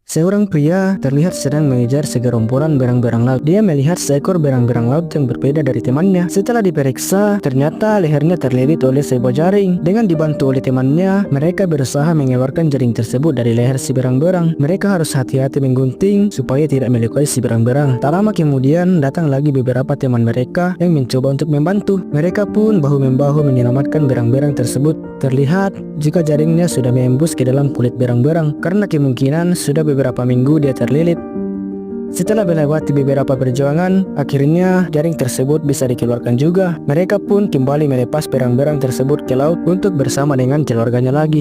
Seorang pria terlihat sedang mengejar segerombolan berang-berang laut. Dia melihat seekor berang-berang laut yang berbeda dari temannya. Setelah diperiksa, ternyata lehernya terlilit oleh sebuah jaring. Dengan dibantu oleh temannya, mereka berusaha mengeluarkan jaring tersebut dari leher si berang-berang. Mereka harus hati-hati menggunting supaya tidak melukai si berang-berang. Tak lama kemudian, datang lagi beberapa teman mereka yang mencoba untuk membantu. Mereka pun bahu-membahu menyelamatkan berang-berang tersebut. Terlihat jika jaringnya sudah menembus ke dalam kulit berang-berang, karena kemungkinan sudah beberapa minggu dia terlilit. Setelah melewati beberapa perjuangan, akhirnya jaring tersebut bisa dikeluarkan juga. Mereka pun kembali melepas berang-berang tersebut ke laut untuk bersama dengan keluarganya lagi.